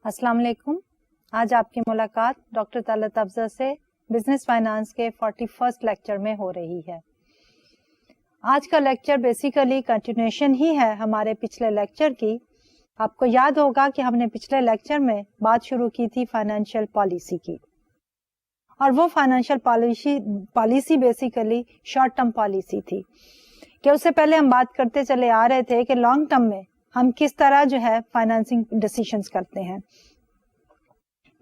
अस्सलाम वालेकुम। आज आपकी मुलाकात डॉक्टर तलत अफजल से बिजनेस फाइनेंस के 41st लेक्चर में हो रही है। आज का लेक्चर बेसिकली कंटिन्यूएशन ही है हमारे पिछले लेक्चर की। आपको याद होगा कि हमने पिछले लेक्चर में बात शुरू की थी फाइनेंशियल पॉलिसी की, और वो financial policy basically short term policy थी कि उससे पहले हम बात करते चले आ रहे थे कि लॉन्ग टर्म में हम किस तरह जो है फाइनेंसिंग डिसीजंस करते हैं।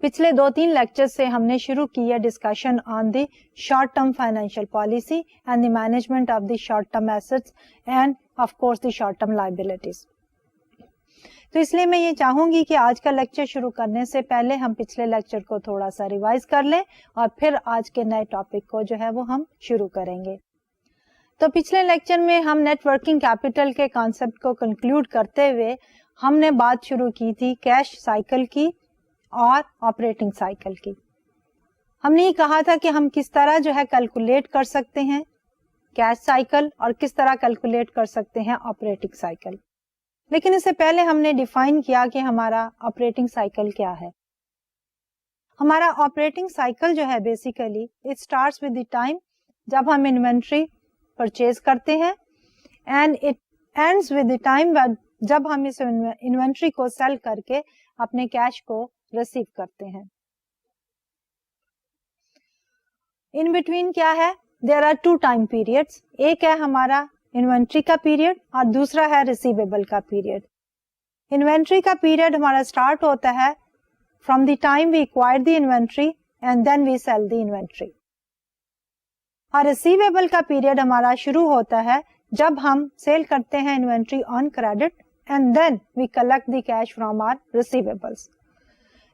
पिछले 2-3 लेक्चर से हमने शुरू की है discussion on the short term financial policy and the management of the short term assets end of course the short term liabilities. तो इसलिए मैं ये चाहूंगी कि आज का लेक्चर शुरू करने से पहले हम पिछले लेक्चर को थोड़ा सा रिवाइज कर लें और फिर आज के नए टॉपिक को जो है वो हम शुरू करेंगे। तो पिछले लेक्चर में हम नेटवर्किंग कैपिटल के कॉन्सेप्ट को कंक्लूड करते हुए हमने बात शुरू की थी कैश साइकिल की और ऑपरेटिंग साइकिल की। हमने ये कहा था कि हम किस तरह जो है कैलकुलेट कर सकते हैं कैश साइकिल और किस तरह कैलकुलेट कर सकते हैं ऑपरेटिंग साइकिल। लेकिन इससे पहले हमने डिफाइन किया कि हमारा ऑपरेटिंग साइकिल क्या है। हमारा ऑपरेटिंग साइकिल जो है basically it starts with the time जब हम इन्वेंट्री परचेज करते हैं and it ends with the time जब हम इस इन्वेंट्री को सेल करके अपने कैश को रिसीव करते हैं। इन बिटवीन क्या है, देयर आर 2 टाइम पीरियड्स। एक है हमारा इन्वेंट्री का पीरियड और दूसरा है रिसीवेबल का पीरियड। इन्वेंट्री का पीरियड हमारा स्टार्ट होता है from the time we acquire the inventory and then we sell the inventory, और रिसीवेबल का पीरियड हमारा शुरू होता है जब हम सेल करते हैं inventory on credit and then we collect the cash from our receivables.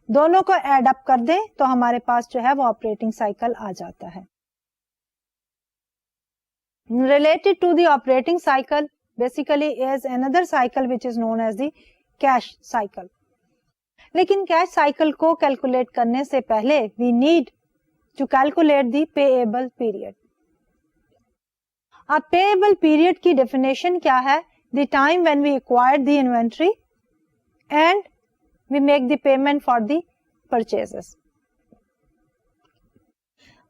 दोनों को ऐड अप कर दें तो हमारे पास जो है वो ऑपरेटिंग साइकिल आ जाता है। Related to the operating cycle basically is another cycle which is known as the cash cycle. लेकिन कैश साइकिल को कैलकुलेट करने से पहले we need to calculate the payable period. अब पेएबल पीरियड की डेफिनेशन क्या है, the time when we acquire the inventory and we make the payment for the purchases.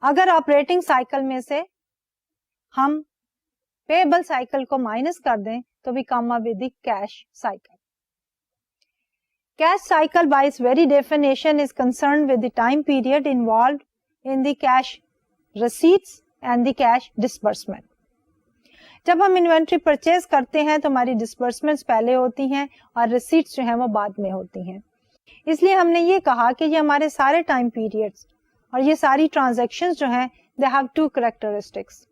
अगर ऑपरेटिंग साइकिल में से हम पेएबल साइकिल को माइनस कर दें तो we come up with the cash cycle. Cash cycle by its very definition is concerned with the time period involved in the cash receipts and the cash disbursement। जब हम inventory purchase करते हैं तो हमारी disbursements पहले होती हैं और रिसीट्स जो हैं वो बाद में होती हैं। इसलिए हमने ये कहा कि ये हमारे सारे टाइम पीरियड्स और ये सारी ट्रांजैक्शंस जो हैं दे हैव 2 कैरेक्टरिस्टिक्स।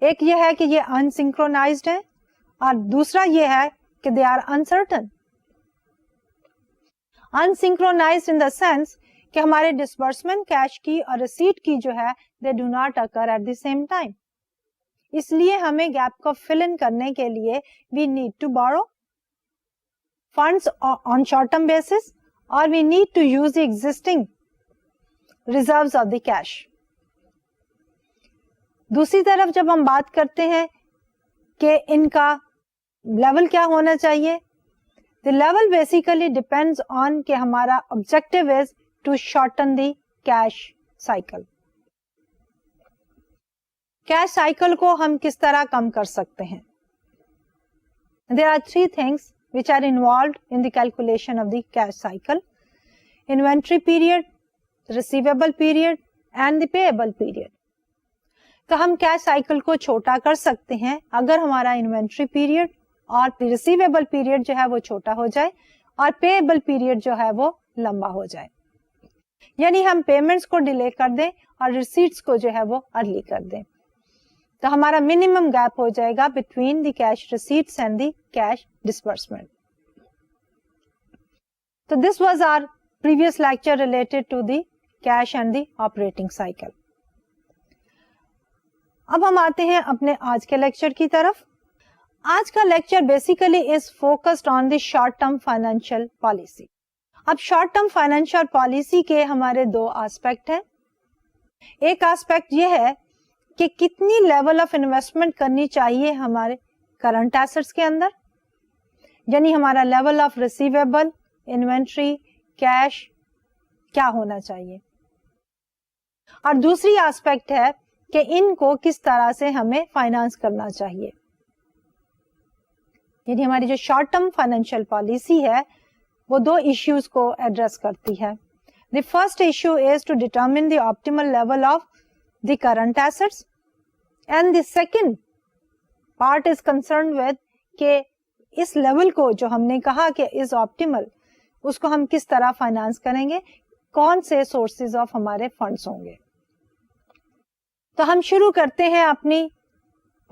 एक ये है कि ये अनसिंक्रोनाइज्ड है और दूसरा ये है कि they are uncertain. Unsynchronised in the sense कि हमारे डिसबर्समेंट कैश की और रिसीट की जो है they do not occur at the same time. इसलिए हमें गैप को फिल इन करने के लिए we need to borrow funds on short term basis और we need to use the existing reserves of the cash. दूसरी तरफ जब हम बात करते हैं कि इनका लेवल क्या होना चाहिए, the level basically depends on कि हमारा objective is to shorten the cash cycle। Cash cycle को हम किस तरह कम कर सकते हैं? There are 3 things which are involved in the calculation of the cash cycle: inventory period, receivable period and the payable period। तो हम कैश साइकिल को छोटा कर सकते हैं अगर हमारा इन्वेंट्री पीरियड और रिसीवेबल पीरियड जो है वो छोटा हो जाए और पेएबल पीरियड जो है वो लंबा हो जाए। यानी हम पेमेंट्स को डिले कर दें और रिसीट्स को जो है वो अर्ली कर दें, तो हमारा मिनिमम गैप हो जाएगा between the cash receipts and the cash disbursement. तो this was our previous lecture related to the cash and the operating cycle. अब हम आते हैं अपने आज के लेक्चर की तरफ। आज का lecture basically is focused on the short term financial policy. अब शॉर्ट टर्म फाइनेंशियल पॉलिसी के हमारे 2 एस्पेक्ट हैं। एक एस्पेक्ट ये है कि कितनी लेवल ऑफ इन्वेस्टमेंट करनी चाहिए हमारे करंट एसेट्स के अंदर, यानी हमारा level of receivable, inventory, cash क्या होना चाहिए, और दूसरी एस्पेक्ट है कि इनको किस तरह से हमें फाइनेंस करना चाहिए। यानी हमारी जो शॉर्ट टर्म फाइनेंशियल पॉलिसी है वो दो इश्यूज को एड्रेस करती है। The first issue is to determine the optimal level of the current assets, and the second part is concern with के इस लेवल को जो हमने कहा कि इज ऑप्टिमल, उसको हम किस तरह फाइनेंस करेंगे, कौन से सोर्सेज ऑफ हमारे फंड्स होंगे। तो हम शुरू करते हैं अपनी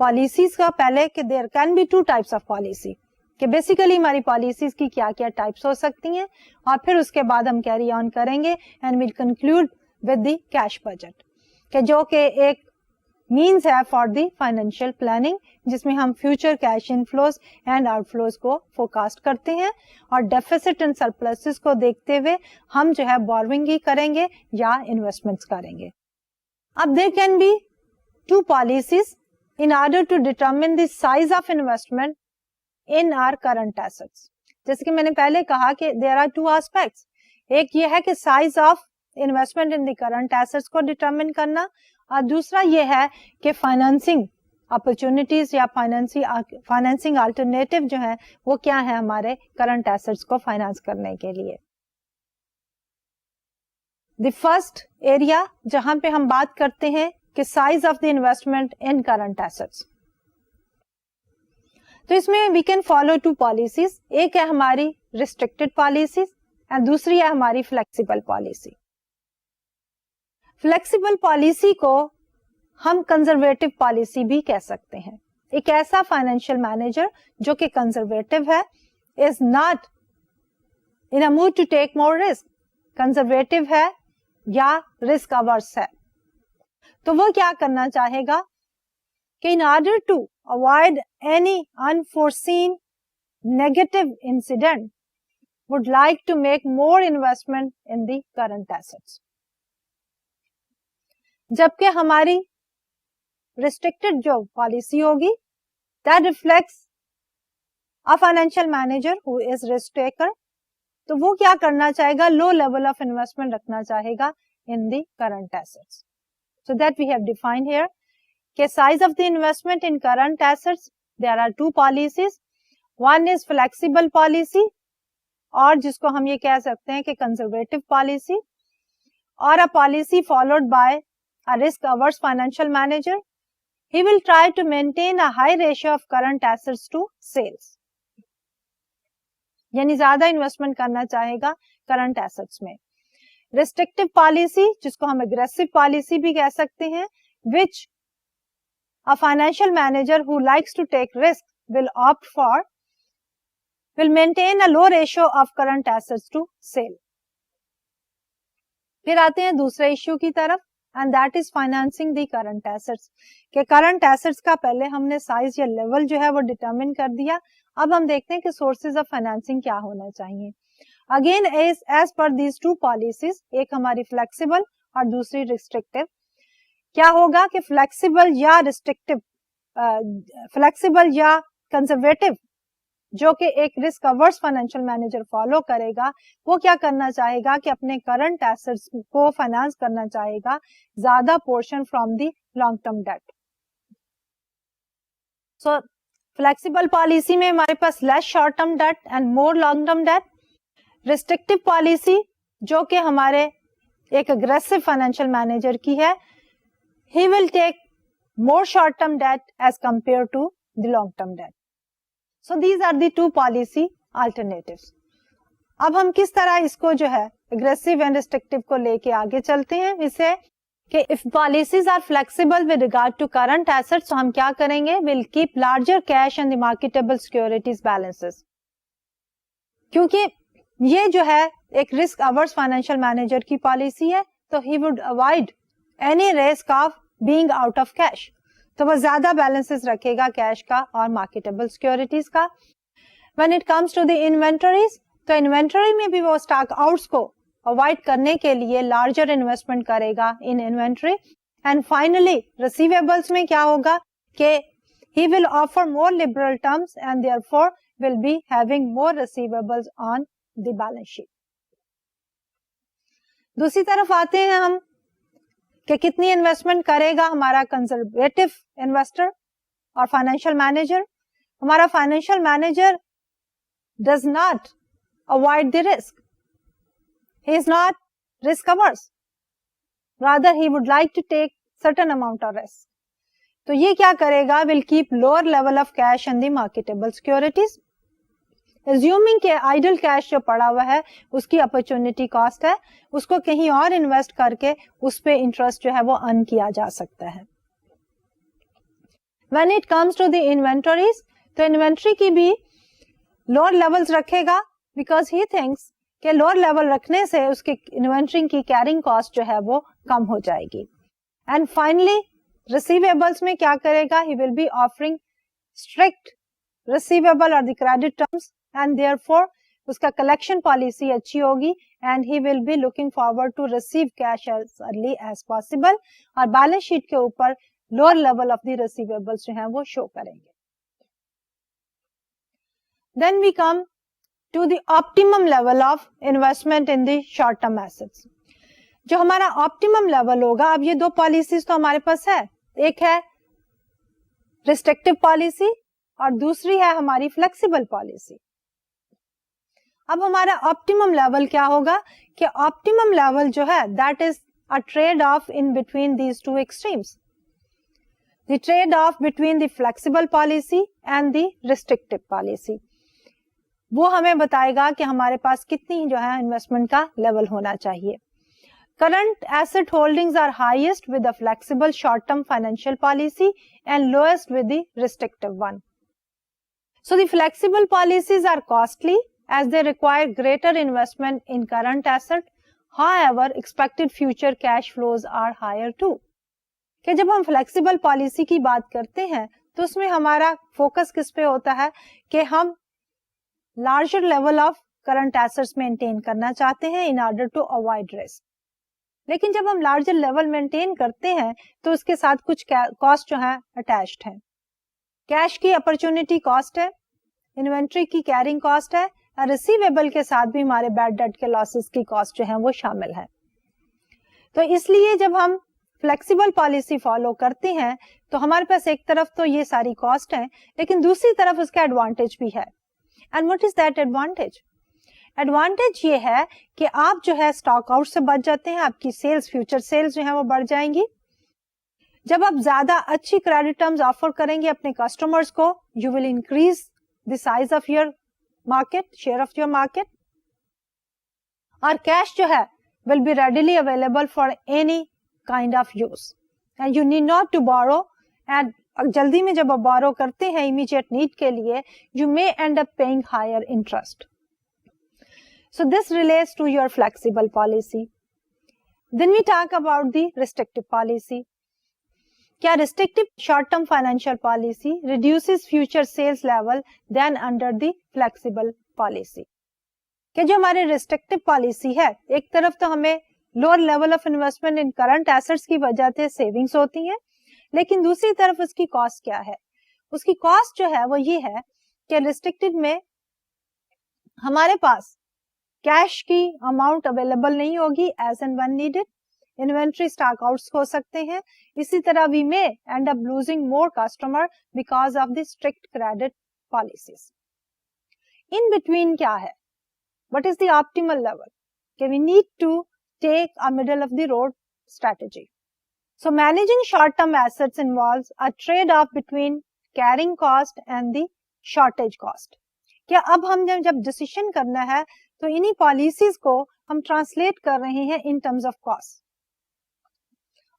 पॉलिसीज का पहले कि there can be two types of policy, कि बेसिकली हमारी पॉलिसीज की क्या क्या टाइप्स हो सकती हैं, और फिर उसके बाद हम कैरी ऑन करेंगे and will conclude with the cash budget, कि जो कि एक मींस है फॉर द फाइनेंशियल प्लानिंग, जिसमें हम future cash inflows and outflows को फोरकास्ट करते हैं, और डेफिसिट एंड सरप्लसेस को देखते हुए हम जो है बोरोइंग ही करेंगे या इन्वेस्टमेंट्स करेंगे। अब there can be two policies in order to determine the size of investment in our current assets। जैसे कि मैंने पहले कहा कि there are two aspects, एक ये है कि size of investment in the current assets को determine करना, और दूसरा ये है कि financing opportunities या financing alternative जो है वो क्या है हमारे current assets को finance करने के लिए। The first area जहां पे हम बात करते हैं कि size of the investment in current assets, तो इसमें we can follow two policies, एक है हमारी रिस्ट्रिक्टेड पॉलिसीज एंड दूसरी है हमारी फ्लेक्सिबल पॉलिसी। फ्लेक्सिबल पॉलिसी को हम कंजर्वेटिव पॉलिसी भी कह सकते हैं। एक ऐसा फाइनेंशियल मैनेजर जो कि कंजर्वेटिव है, is not in a mood to take more risk, conservative है या रिस्क अवर्स है, तो वो क्या करना चाहेगा कि in order to avoid any unforeseen negative incident would like to make more investment in the current assets. जबकि हमारी रिस्ट्रिक्टेड जो पॉलिसी होगी that reflects a financial manager who is risk taker, तो वो क्या करना चाहेगा, लो लेवल ऑफ इन्वेस्टमेंट रखना चाहेगा इन the current assets. So that we have defined here कि size of the investment in current assets, there are two policies, one is flexible policy और जिसको हम ये कह सकते हैं कि conservative policy, or a policy followed by a risk averse financial manager, he will try to maintain a high ratio of current assets to sales, यानी ज्यादा इन्वेस्टमेंट करना चाहेगा करंट एसेट्स में। रिस्ट्रिक्टिव पॉलिसी जिसको हम एग्रेसिव पॉलिसी भी कह सकते हैं, which a financial manager who likes to take risk will opt for, will maintain a low ratio of current assets to sale। फिर आते हैं दूसरे इश्यू की तरफ, and that is financing the current assets, कि करंट एसेट्स का पहले हमने साइज या लेवल जो है वो डिटरमिन कर दिया, अब हम देखते हैं कि सोर्सेज ऑफ फाइनेंसिंग क्या होना चाहिए। Again as per these two policies, एक हमारी फ्लेक्सिबल और दूसरी रिस्ट्रिक्टिव, क्या होगा कि फ्लेक्सिबल या रिस्ट्रिक्टिव, फ्लेक्सिबल या कंजर्वेटिव जो कि एक risk averse financial manager follow करेगा, वो क्या करना चाहेगा कि अपने करंट एसेट्स को फाइनेंस करना चाहेगा ज्यादा portion from the long term debt. So flexible policy में हमारे पास less short term debt and more long term debt. Restrictive policy जो कि हमारे एक अग्रेसिव फाइनेंशियल मैनेजर की है, he will take more short term debt as compared to the long term debt. So these are the two policy alternatives. अब हम किस तरह इसको जो है एग्रेसिव एंड रिस्ट्रिक्टिव को लेके आगे चलते हैं, इसे कि if policies are flexible with regard to current assets, तो हम क्या करेंगे, will keep larger cash and the marketable securities balances, क्योंकि ये जो है एक रिस्क अवर्स फाइनेंशियल मैनेजर की पॉलिसी है, तो he would avoid any risk of being out of cash, तो वो ज्यादा बैलेंसेस रखेगा कैश का और मार्केटेबल सिक्योरिटीज का। When it comes to the inventories, तो इन्वेंटरी में भी वो स्टॉक आउट्स को अवॉइड करने के लिए लार्जर इन्वेस्टमेंट करेगा इन इन्वेंटरी। एंड फाइनली रिसीवेबल्स में क्या होगा कि he will offer more liberal terms and therefore will be having more receivables on the balance sheet. दूसरी तरफ आते हैं हम कि कितनी इन्वेस्टमेंट करेगा हमारा कंजर्वेटिव इन्वेस्टर और फाइनेंशियल मैनेजर। हमारा financial manager does not avoid the risk, he is not risk averse, rather he would like to take certain amount of risk. तो ये क्या करेगा, will keep lower level of cash in the marketable securities, assuming के idle cash जो पड़ा हुआ है उसकी अपॉर्चुनिटी कॉस्ट है, उसको कहीं और इन्वेस्ट करके उस पे इंटरेस्ट जो है वो अर्न किया जा सकता है। When it comes to the inventories, तो इन्वेंट्री की भी लोअर लेवल्स रखेगा बिकॉज ही थिंक्स कि लोअर लेवल रखने से उसके इन्वेंट्री की कैरिंग कॉस्ट जो है वो कम हो जाएगी। एंड फाइनली रिसीवेबल्स में क्या करेगा, he will be offering strict receivable और the credit terms and therefore उसका कलेक्शन पॉलिसी अच्छी होगी and he will be looking forward to receive cash as early as possible, और बैलेंस शीट के ऊपर lower level of the receivables जो हैं वो शो करेंगे। Then we come to the optimum level of investment in the short term assets. जो हमारा optimum level होगा, अब ये दो पॉलिसीज तो हमारे पास है, एक है रिस्ट्रिक्टिव पॉलिसी और दूसरी है हमारी फ्लेक्सिबल पॉलिसी। अब हमारा ऑप्टिमम लेवल क्या होगा कि ऑप्टिमम लेवल जो है that is a trade off in between these two extremes, the trade off between the flexible policy and the restrictive policy. वो हमें बताएगा कि हमारे पास कितनी जो है इन्वेस्टमेंट का लेवल होना चाहिए। Current asset holdings are highest with the flexible short-term financial policy and lowest with the restrictive one. So the flexible policies are costly as they require greater investment in current asset. However, expected future cash flows are higher too. कि जब हम flexible policy की बात करते हैं तो उसमें हमारा फोकस किस पे होता है कि हम larger level of current assets maintain करना चाहते हैं in order to avoid risk. लेकिन जब हम लार्जर लेवल मेंटेन करते हैं तो उसके साथ कुछ कॉस्ट जो है अटैच्ड है। कैश की अपॉर्चुनिटी कॉस्ट है, इन्वेंट्री की कैरिंग कॉस्ट है, और रिसीवेबल के साथ भी हमारे बैड डेट के लॉसेस की कॉस्ट जो है वो शामिल है। तो इसलिए जब हम फ्लेक्सिबल पॉलिसी फॉलो करते हैं तो हमारे पास एक तरफ तो ये सारी कॉस्ट है, लेकिन दूसरी तरफ उसका एडवांटेज भी है। And what is that advantage? Advantage ये है कि आप जो है स्टॉक आउट से बच जाते हैं, आपकी सेल्स, फ्यूचर सेल्स जो है वो बढ़ जाएंगी। जब आप ज्यादा अच्छी क्रेडिट टर्म्स ऑफर करेंगे अपने कस्टमर्स को, you will increase the size of your market, share of your market, और कैश जो है will be readily available for any kind of use and you need not to borrow. And जल्दी में जब आप बोरो करते हैं इमीडिएट नीड के लिए, you may end up paying higher interest. So this relates to your flexible policy. Then we talk about the restrictive policy. क्या restrictive short-term financial policy reduces future sales level than under the flexible policy? कि जो हमारे restrictive policy है, एक तरफ तो हमें lower level of investment in current assets की वजह से savings होती हैं, लेकिन दूसरी तरफ उसकी कॉस्ट क्या है? उसकी कॉस्ट जो है वो ये है कि रिस्ट्रिक्टेड में हमारे पास कैश की अमाउंट अवेलेबल नहीं होगी as and when needed, inventory stock outs हो सकते हैं, इसी तरह we may end up losing more customer because of the strict credit policies. In between क्या है? What is the optimal level? कि we need to take a middle of the road strategy. So managing short-term assets involves a trade-off between carrying cost and the shortage cost. क्या अब हम जब decision करना है तो इन्हीं पॉलिसीज को हम ट्रांसलेट कर रहे हैं इन टर्म्स ऑफ कॉस्ट,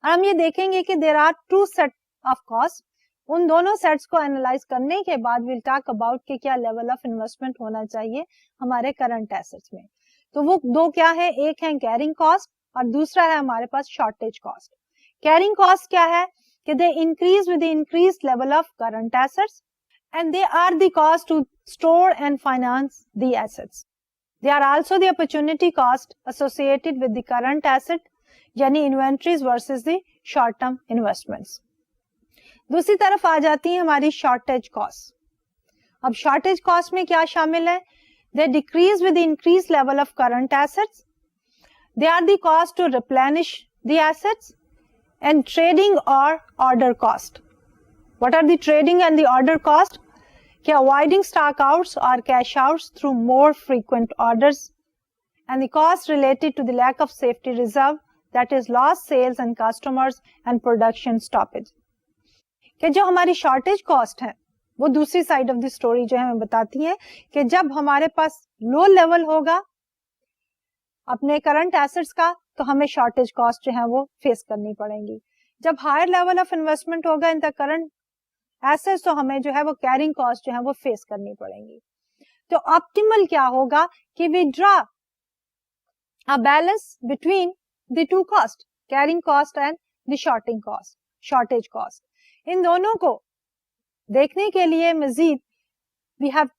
और हम ये देखेंगे कि there are two set of cost. उन दोनों सेट्स को एनालाइज करने के बाद विल टॉक अबाउट कि क्या लेवल ऑफ इन्वेस्टमेंट होना चाहिए हमारे करंट एसेट्स में। तो वो दो क्या है, एक है कैरिंग कॉस्ट और दूसरा है हमारे पास शॉर्टेज कॉस्ट। कैरिंग कॉस्ट क्या है कि they increase with the increase level of current assets and they are the cost to store and finance the assets. They are also the opportunity cost associated with the current asset, यानी inventories versus the short term investments. दूसरी तरफ आ जाती है हमारी shortage cost. अब shortage cost में क्या शामिल है? They decrease with the increase level of current assets, They are the cost to replenish the assets and trading or order cost. What are the trading and the order cost? कि avoiding stock outs or cash outs through more frequent orders and the cost related to the lack of safety reserve, that is lost sales and customers and production stoppage. कि जो हमारी shortage cost है वो दूसरी side of the story जो है हमें बताती है कि जब हमारे पास लो लेवल होगा अपने करंट एसेट्स का तो हमें शॉर्टेज कॉस्ट जो है वो फेस करनी पड़ेगी. जब हायर लेवल ऑफ इन्वेस्टमेंट होगा इन द करंट एसेट्स तो हमें जो है वो कैरिंग कॉस्ट जो है वो फेस करनी पड़ेगी. तो ऑप्टिमल क्या होगा कि we draw a balance between the two cost, carrying cost and the shorting cost, shortage cost. इन दोनों को देखने के लिए मजीद we have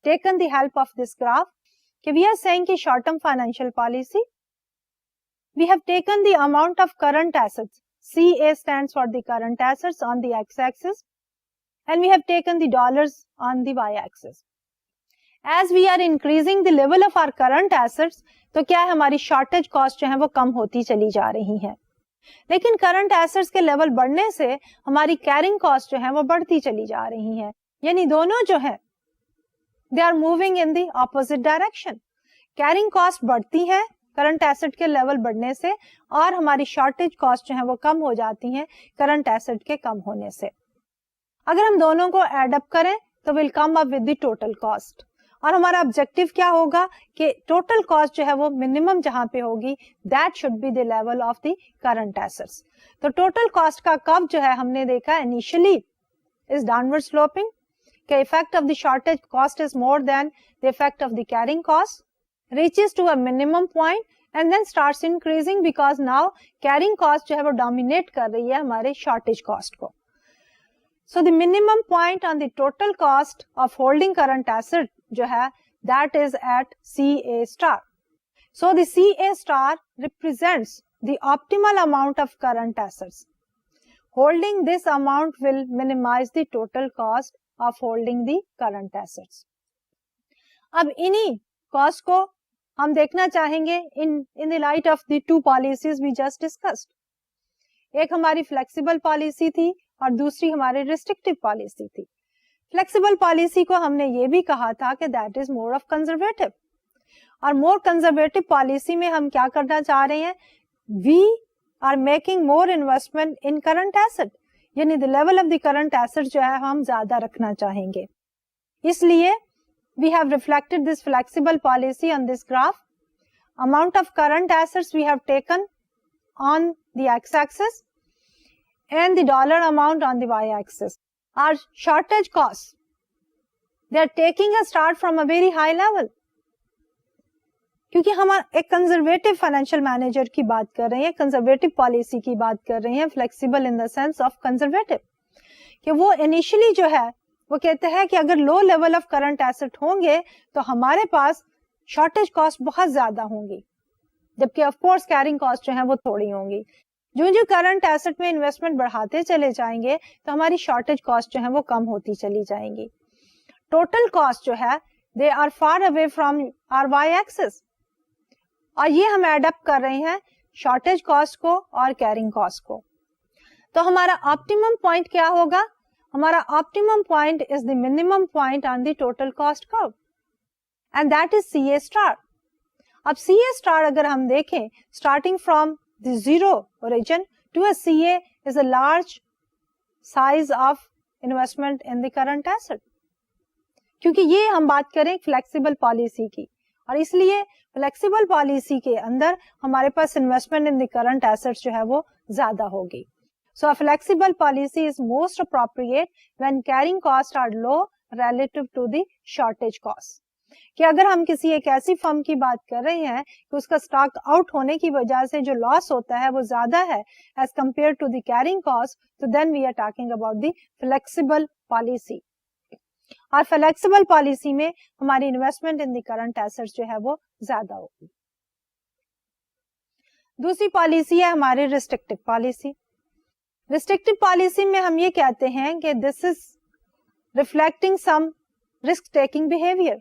taken the help of this graph कि वी आर सेइंग कि short term financial policy we have taken the amount of current assets, CA stands for the current assets on the x-axis and we have taken the dollars on the y-axis. As we are increasing the level of our current assets तो क्या है हमारी shortage cost जो है वो कम होती चली जा रही है. लेकिन करंट एसेट्स के लेवल बढ़ने से हमारी कैरिंग कॉस्ट जो है वो बढ़ती चली जा रही है. यानी दोनों जो है they are moving in the opposite direction. Carrying cost बढ़ती है करंट एसेट के लेवल बढ़ने से और हमारी शॉर्टेज कॉस्ट जो है वो कम हो जाती है करंट एसेट के कम होने से. अगर हम दोनों को एड अप करें तो will come up with the total cost. और हमारा ऑब्जेक्टिव क्या होगा कि टोटल कॉस्ट जो है वो मिनिमम जहां पे होगी that should be the level of the current assets. तो टोटल कॉस्ट का कर्व जो है हमने देखा initially is downward sloping. The effect of the shortage cost is more than the effect of the carrying cost, reaches to a minimum point and then starts increasing because now carrying cost जो है वो dominate कर रही है हमारे shortage cost को. So the minimum point on the total cost of holding current asset जो है that is at CA star. So the CA star represents the optimal amount of current assets. Holding this amount will minimize the total cost of holding the current assets. अब इन्हीं cost को हम देखना चाहेंगे in the light of the two policies we just discussed. एक हमारी flexible policy थी और दूसरी हमारी रिस्ट्रिक्टिव पॉलिसी थी. फ्लेक्सिबल पॉलिसी को हमने ये भी कहा था कि that is more of conservative. और मोर कंजर्वेटिव पॉलिसी में हम क्या करना चाह रहे हैं, we are making more investment in current asset. यानी the level of the current asset जो है हम ज्यादा रखना चाहेंगे. इसलिए we have reflected this flexible policy on this graph. Amount of current assets we have taken on the x axis and the dollar amount on the y-axis. Our shortage costs, they are taking a start from a very high level. क्योंकि हम एक conservative financial manager की बात कर रहे हैं, conservative policy की बात कर रहे हैं, flexible in the sense of conservative, कि वो इनिशियली जो है वो कहते हैं कि अगर low level of current asset होंगे तो हमारे पास शॉर्टेज कॉस्ट बहुत ज्यादा होंगी, जबकि ऑफ कोर्स कैरिंग कॉस्ट जो है वो थोड़ी होंगी. जो करंट एसेट में इन्वेस्टमेंट बढ़ाते चले जाएंगे तो हमारी शॉर्टेज कॉस्ट जो है वो कम होती चली जाएंगी. टोटल कॉस्ट जो है they are far away from our Y axis और ये हम एड अप कर रहे हैं शॉर्टेज कॉस्ट को और कैरिंग कॉस्ट को. तो हमारा ऑप्टिमम पॉइंट क्या होगा, हमारा optimum point is the minimum point on the total cost curve and that is CA star. अब CA स्टार अगर हम देखें starting from the zero origin to a CA is a large size of investment in the current asset. क्योंकि ये हम बात करें flexible policy की और इसलिए फ्लेक्सिबल पॉलिसी के अंदर हमारे पास investment in the current assets जो है वो ज्यादा होगी. सो a flexible policy is most appropriate when carrying costs are low relative to the shortage cost. कि अगर हम किसी एक ऐसी फर्म की बात कर रहे हैं कि उसका स्टॉक आउट होने की वजह से जो लॉस होता है वो ज्यादा है as compared to the carrying cost, तो then we are talking about the flexible policy. और फ्लेक्सिबल पॉलिसी में हमारी investment in the current assets जो है वो ज्यादा होगी. दूसरी पॉलिसी है हमारी रिस्ट्रिक्टिव पॉलिसी. रिस्ट्रिक्टिव पॉलिसी में हम ये कहते हैं कि this is reflecting some risk taking behaviour.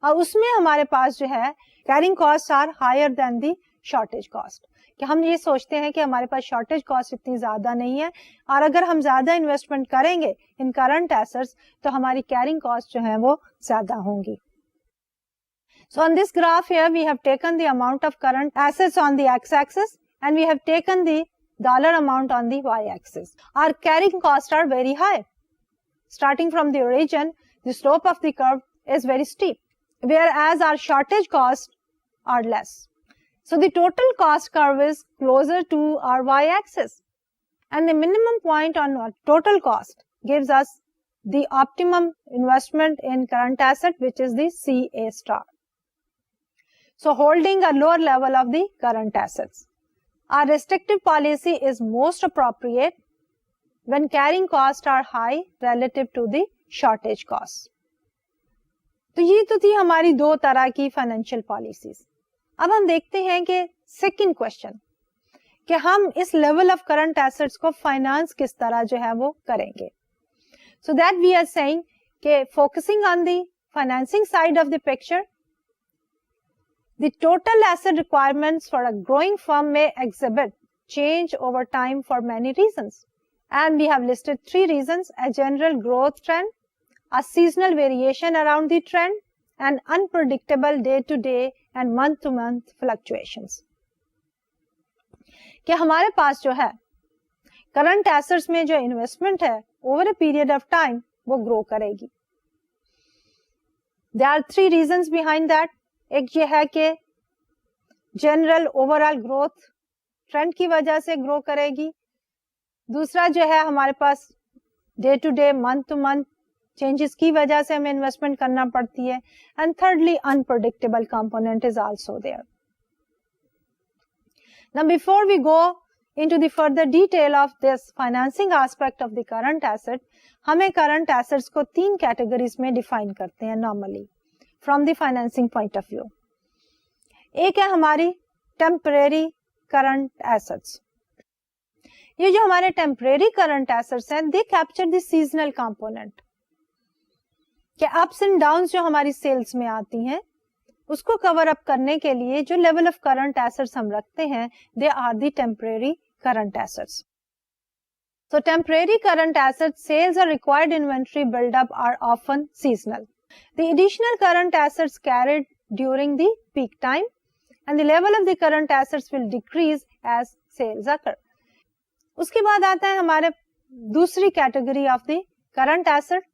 और उसमें हमारे पास जो है carrying cost are higher than the shortage cost, कि हम ये सोचते हैं कि हमारे पास शॉर्टेज कॉस्ट इतनी ज्यादा नहीं है और अगर हम ज्यादा इन्वेस्टमेंट करेंगे इन करंट एसेट्स तो हमारी कैरिंग कॉस्ट जो है वो ज्यादा होंगी. So on this graph here we have taken the amount of current assets on the x-axis and we have taken the dollar amount on the y-axis. Our carrying costs are very high. Starting from the origin, the slope of the curve is very steep, whereas our shortage costs are less. So the total cost curve is closer to our y-axis. And the minimum point on our total cost gives us the optimum investment in current asset, which is the CA star. So holding a lower level of the current assets. Our restrictive policy is most appropriate when carrying costs are high relative to the shortage costs. तो ये तो थी हमारी दो तरह की financial policies. अब हम देखते हैं कि सेकंड क्वेश्चन कि हम इस लेवल ऑफ करंट एसेट्स को फाइनेंस किस तरह जो है वो करेंगे. So that we are saying कि focusing on the financing side of the picture, the total asset requirements for a growing firm may exhibit change over time for many reasons. And we have listed 3 reasons: a general growth trend, a seasonal variation around the trend, and unpredictable day-to-day and month-to-month fluctuations. कि हमारे पास जो है current assets में जो investment है over a period of time वो grow करेगी. There are 3 reasons behind that. एक ये है कि जनरल ओवरऑल ग्रोथ ट्रेंड की वजह से ग्रो करेगी. दूसरा जो है हमारे पास day to day month to month changes की वजह से हमें इन्वेस्टमेंट करना पड़ती है. And thirdly unpredictable component is also there. Now before we go into the further detail of this financing aspect of the current asset, हमें current assets को 3 categories में डिफाइन करते हैं normally from the financing point of view. एक है हमारी temporary current assets. ये जो हमारे टेम्परेरी करंट एसेट्स हैं they capture the seasonal component, कि अप्स एंड डाउन्स जो हमारी सेल्स में आती हैं उसको कवर अप करने के लिए जो लेवल ऑफ करंट एसेट्स हम रखते हैं they are the temporary current assets. So temporary current assets sales or required inventory build-up are often seasonal. The additional current assets carried during the peak time and the level of the current assets will decrease as sales occur. उसके बाद आता है हमारे दूसरी category of the current asset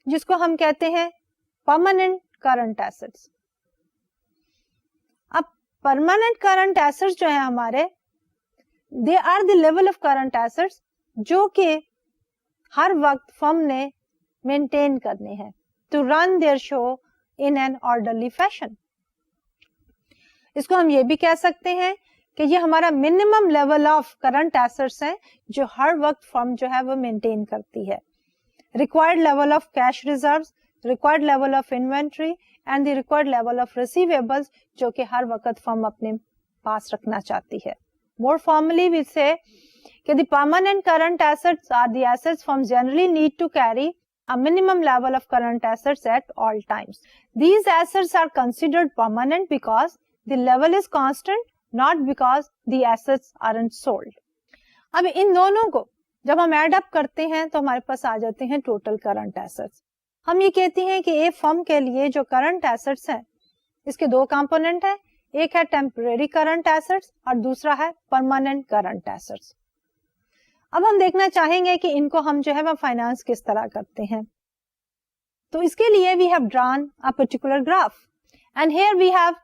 जिसको हम कहते हैं परमानेंट करंट एसेट्स. अब परमानेंट करंट एसेट्स जो है हमारे they are the level of current assets जो कि हर वक्त फर्म ने मेंटेन करने हैं to run their show in an orderly fashion. इसको हम ये भी कह सकते हैं कि ये हमारा minimum level of current assets हैं जो हर वक्त फर्म जो है वो मेंटेन करती है. Required level of cash reserves, required level of inventory and the required level of receivables जो कि हर वक्त फर्म अपने पास रखना चाहती है. More formally, we say that the permanent current assets are the assets firms generally need to carry a minimum level of current assets at all times. These assets are considered permanent because the level is constant, not because the assets aren't sold. अब इन दोनों को जब हम add up करते हैं तो हमारे पास आ जाते हैं टोटल करंट एसेट्स. हम ये कहते हैं कि एक फर्म के लिए जो करंट एसेट्स हैं इसके 2 कंपोनेंट हैं. एक है टेम्परेरी करंट एसेट्स और दूसरा है परमानेंट करंट एसेट्स. अब हम देखना चाहेंगे कि इनको हम जो है वो फाइनेंस किस तरह करते हैं. तो इसके लिए we have drawn a particular graph and here we have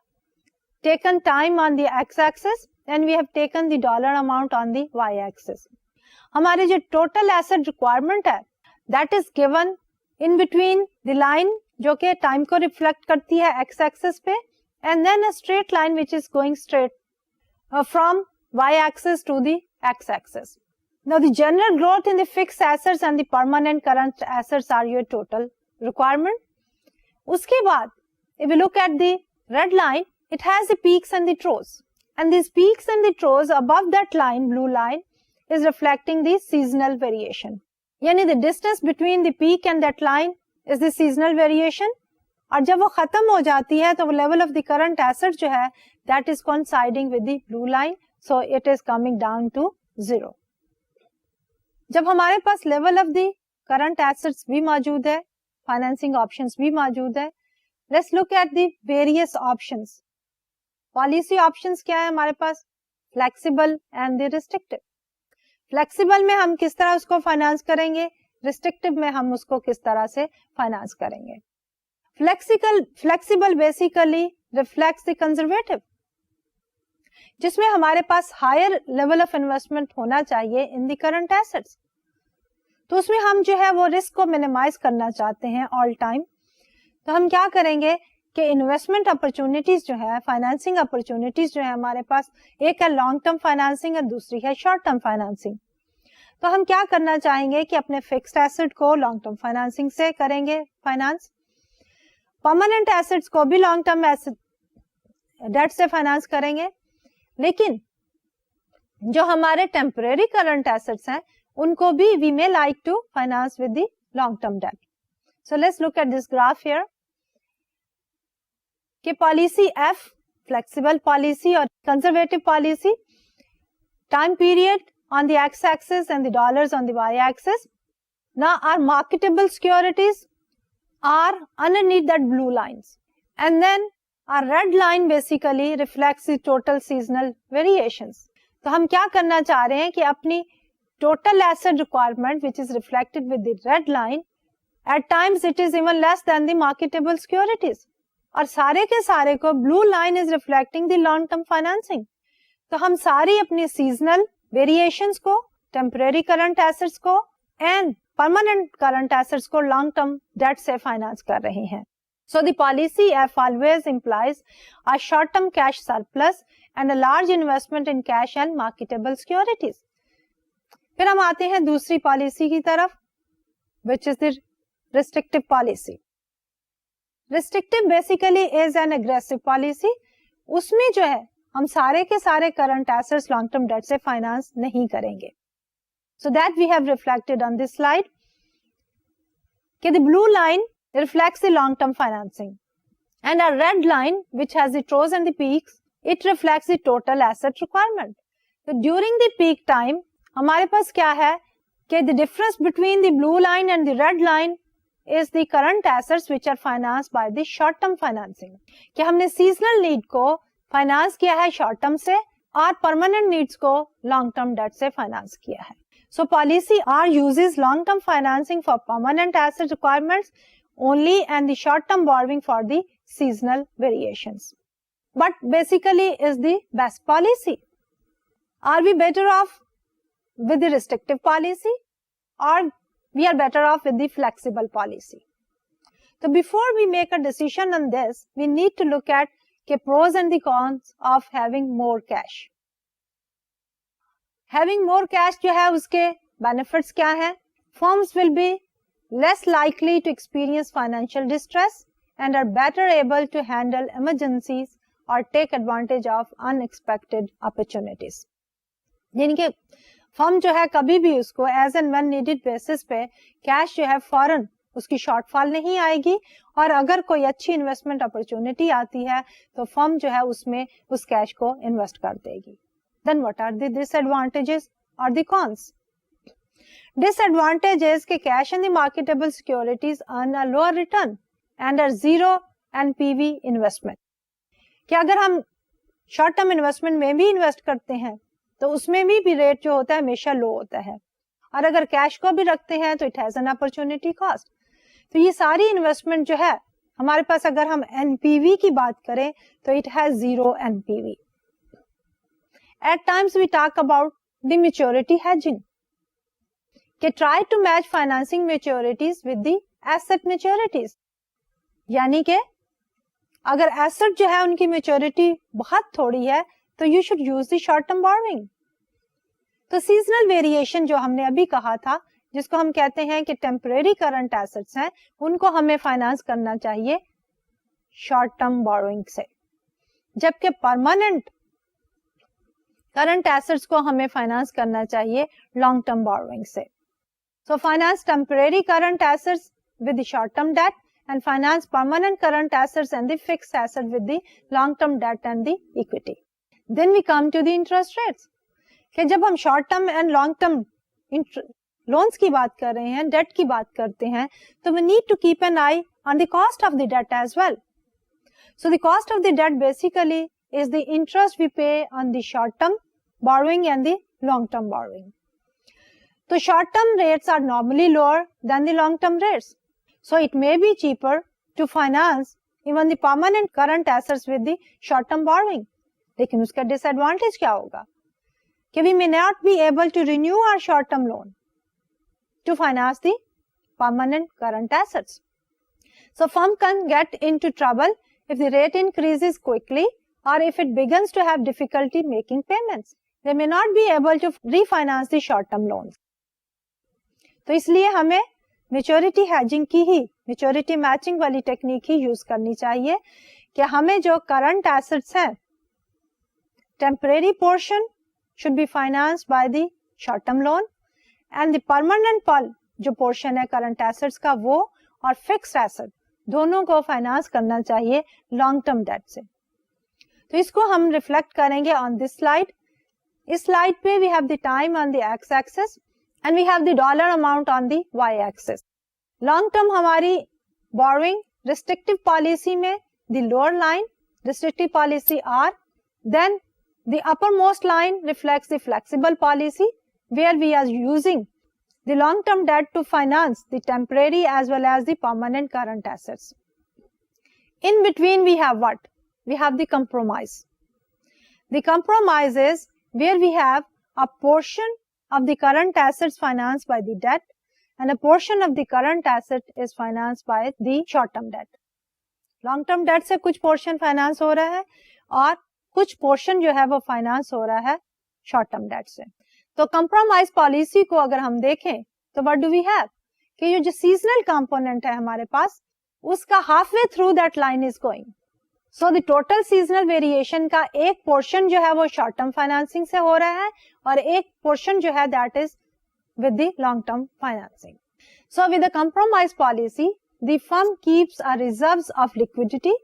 taken time on the x axis and we have taken the dollar amount on the Y axis. हमारे जो टोटल एसेट रिक्वायरमेंट है that is given in between the line जो कि time को reflect करती है X axis पे and then a straight line which is going straight from y-axis to the x-axis. Now the general growth in the fixed assets and the permanent current assets are your total requirement. उसके बाद if you look at the red line, it has the peaks and the troughs. And these peaks and the troughs above that line, blue line, is reflecting the seasonal variation. यानी the distance between the peak and that line is the seasonal variation. और जब वो खत्म हो जाती है तो level of the current asset जो है that is coinciding with the blue line, so it is coming down to 0। जब हमारे पास level of the current assets भी मौजूद है, फाइनेंसिंग ऑप्शंस भी मौजूद है, let's look at the various options. Policy options क्या है हमारे पास? Flexible and the restrictive. Flexible में हम किस तरह उसको फाइनेंस करेंगे, रिस्ट्रिक्टिव में हम उसको किस तरह से फाइनेंस करेंगे। Flexible basically reflects the conservative, जिसमें हमारे पास हायर लेवल ऑफ इन्वेस्टमेंट होना चाहिए इन द करंट एसेट्स। तो उसमें हम जो है वो रिस्क को मिनिमाइज करना चाहते हैं ऑल टाइम। तो हम क्या करेंगे कि इन्वेस्टमेंट अपॉर्चुनिटीज जो है, फाइनेंसिंग अपॉर्चुनिटीज जो है हमारे पास, एक है लॉन्ग टर्म फाइनेंसिंग और दूसरी है शॉर्ट टर्म फाइनेंसिंग। तो हम क्या करना चाहेंगे कि अपने फिक्स्ड एसेट को लॉन्ग टर्म फाइनेंसिंग से करेंगे फाइनेंस, परमानेंट एसेट्स को भी लॉन्ग टर्म एसेट डेट से फाइनेंस करेंगे, लेकिन जो हमारे टेम्परेरी करंट एसेट्स हैं उनको भी we may like to finance with the long term debt. So let's look at this graph here कि पॉलिसी एफ, फ्लेक्सिबल पॉलिसी और conservative policy, time period on the x-axis and the dollars on the y-axis. Now our marketable securities are underneath that blue lines, and then our red line basically reflects the total seasonal variations. तो हम क्या करना चाह रहे हैं कि अपनी total asset requirement which is reflected with the red line, at times it is even less than the marketable securities. और सारे के सारे को blue line is reflecting the long term financing. तो हम सारी अपनी seasonal वेरिएशंस को, टेम्परेरी करंट एसेट्स को एंड परमानेंट करंट एसेट्स को लॉन्ग टर्म डेट से फाइनेंस कर रहे हैं। So the policy F always implies a short term cash surplus and a large investment in cash and marketable securities. फिर हम आते हैं दूसरी पॉलिसी की तरफ, which is the restrictive policy. Restrictive basically is an aggressive policy. उसमें जो है हम सारे के सारे current assets long term debt से फाइनेंस नहीं करेंगे। So that we have reflected on this slide कि the blue line reflects the long term financing and a red line which has the troughs and the peaks, it reflects the total asset requirement. तो during the peak time हमारे पास क्या है कि the difference between the blue line and the red line is the current assets which are financed by the short term financing। कि हमने seasonal need को finance किया है शॉर्ट टर्म से और परमानेंट नीड्स को लॉन्ग टर्म डेट से finance किया है। So policy are uses long term financing for permanent asset requirements only and the short term borrowing for the seasonal variations, but basically is the best policy. Are we better off with the restrictive policy और we are better off with the flexible policy? So before we make a decision on this, we need to look at the pros and the cons of having more cash. Having more cash जो है उसके benefits क्या है? Firms will be less likely to experience financial distress and are better able to handle emergencies or take advantage of unexpected opportunities. यानी कि firm जो है कभी भी उसको as and when needed basis पे कैश जो है फौरन उसकी शॉर्टफॉल नहीं आएगी, और अगर कोई अच्छी इन्वेस्टमेंट अपॉर्चुनिटी आती है तो फर्म जो है उसमें उस कैश को इन्वेस्ट कर देगी। Then what are the disadvantages और द कॉन्स? डिसएडवांटेजेस के cash and the marketable securities earn a lower return and are zero NPV investment. कि अगर हम शॉर्ट टर्म इन्वेस्टमेंट में भी इन्वेस्ट करते हैं तो उसमें भी रेट जो होता है हमेशा लो होता है, और अगर कैश को भी रखते हैं तो it has an opportunity cost. तो ये सारी इन्वेस्टमेंट जो है हमारे पास, अगर हम एनपीवी की बात करें तो it has zero NPV. At times we talk about the maturity hedging, कि try to match financing maturities with the asset maturities. यानी कि अगर एसेट जो है उनकी मैच्योरिटी बहुत थोड़ी है तो you should use the short term borrowing. तो सीजनल वेरिएशन जो हमने अभी कहा था, जिसको हम कहते हैं कि टेम्परेरी करंट एसेट्स हैं, उनको हमें फाइनेंस करना चाहिए शॉर्ट टर्म बोरोइंग से, जबकि परमानेंट करंट एसेट्स को हमें फाइनेंस करना चाहिए लॉन्ग टर्म बोरोइंग से। So finance temporary current assets with short term date and finance permanent current assets and the fixed asset with the long term debt and the equity. Then we come to the interest rates. कि जब हम short term and long term loans की बात कर रहे हैं, date की बात करते हैं, तो we need to keep an eye on the cost of the debt as well. So the cost of the debt basically is the interest we pay on the short term borrowing and the long term borrowing. So short term rates are normally lower than the long term rates. So it may be cheaper to finance even the permanent current assets with the short term borrowing. लेकिन उसका disadvantage क्या होगा कि we may not be able to renew our short term loan to finance the permanent current assets. So firm can get into trouble if the rate increases quickly or if it begins to have difficulty making payments. They may not be able to refinance the short term loans. तो इसलिए हमें maturity hedging की ही, maturity matching वाली technique ही use करनी चाहिए कि हमें जो करंट एसेट्स हैं, temporary portion should be financed by the short term loan and the permanent जो पोर्शन है करंट एसेट्स का वो और फिक्स्ड एसेट दोनों को फाइनेंस करना चाहिए लॉन्ग टर्म डेट से. तो इसको हम रिफ्लेक्ट करेंगे ऑन दिस स्लाइड. इस स्लाइड पे we have the time on the x axis and we have the dollar amount on the Y axis. Long term हमारी बोरोइंग रिस्ट्रिक्टिव पॉलिसी में the lower line restrictive policy are, then the uppermost line reflects the flexible policy where we are using the long-term debt to finance the temporary as well as the permanent current assets. In between we have what? We have the compromise. The compromise is where we have a portion of the current assets financed by the debt and a portion of the current asset is financed by the short-term debt. Long-term debt से कुछ portion finance हो रहा है और कुछ portion जो है वो फाइनेंस हो रहा है शॉर्ट टर्म डेट से. तो कंप्रोमाइज पॉलिसी को अगर हम देखें तो व्हाट डू वी हैव कि ये जो सीजनल कंपोनेंट है हमारे पास उसका half way through that line is going. So the total seasonal variation का एक पोर्शन जो है वो शॉर्ट टर्म फाइनेंसिंग से हो रहा है और एक पोर्शन जो है that is with the long term financing. So with the compromise policy the firm keeps a reserves of liquidity